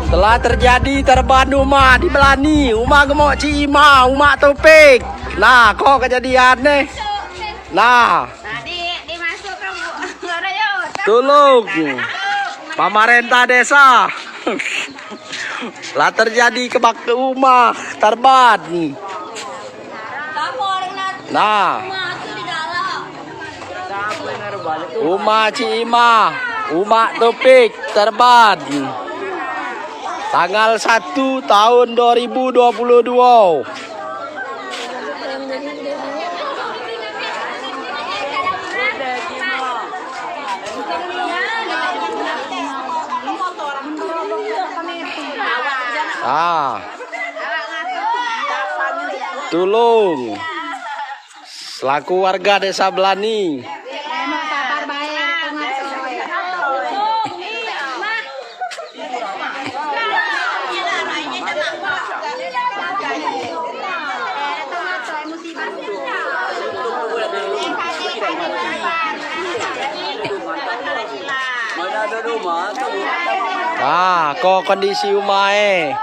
Telah terjadi terban rumah di Belani, rumah gemuk Cik Ima, rumah Topik. Nah, kok kejadian nih? Nah, Dimasuk ke tolong pemerintah desa. Telah terjadi kebakaran rumah terban. Nah, rumah Cik Ima, rumah Topik terban. Tanggal 1 tahun 2022. Tolong selaku warga desa Belani. Kok kondisi rumahnya?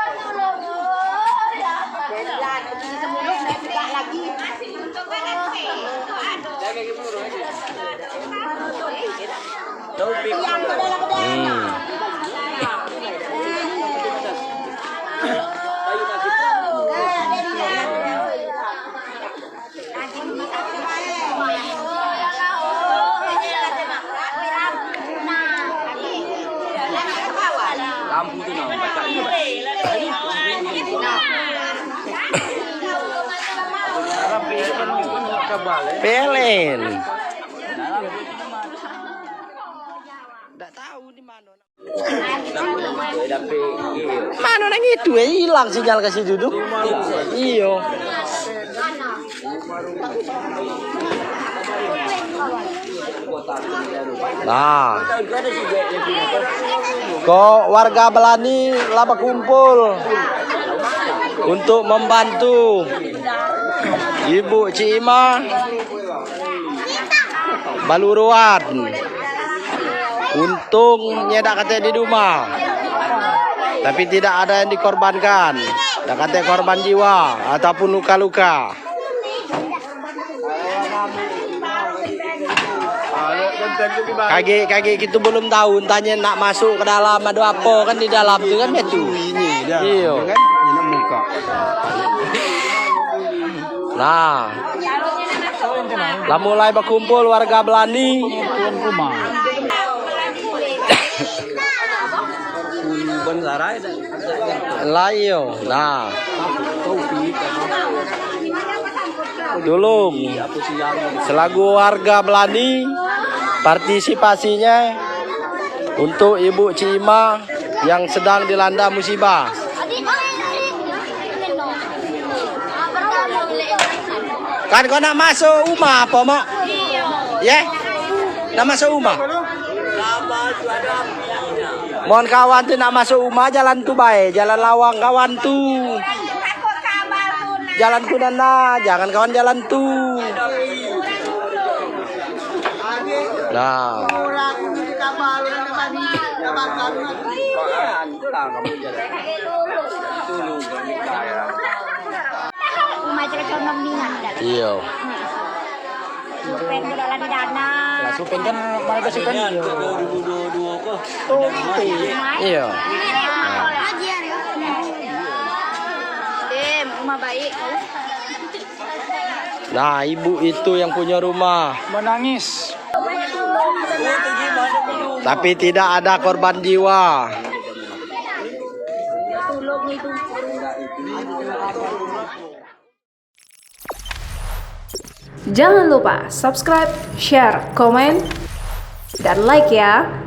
Pelen. Enggak tahu di mana. Mana nang itu hilang sinyal kasih duduk. Iyo. Nah, kok warga Belani laba kumpul untuk membantu Ibu Cik Ima Baluruan. Untung nyedak katanya di rumah, tapi tidak ada yang dikorbankan. Tidak katanya korban jiwa ataupun luka-luka. Kaki kita belum tahu, tanya nak masuk ke dalam ada apa kan di dalam itu kan itu. Iya. Nah, lah mulai berkumpul warga Belani. Layo, nah, tolong selaku warga Belani partisipasinya untuk Ibu Cik Ima yang sedang dilanda musibah. Kan kau nak masuk rumah apa mak? Ya, nak masuk rumah. Mohon kawan tu nak masuk rumah jalan tu baik, jalan lawang kawan tu. Jalan tu nana, jangan kawan jalan tu. Nah. Iya. Supen dalam dana. Lah supen kan mana supen? 2022 kok. Iya. Rumah baik. Nah, ibu itu yang punya rumah Menangis. tapi tidak ada korban jiwa. Jangan lupa subscribe, share, komen, dan like ya.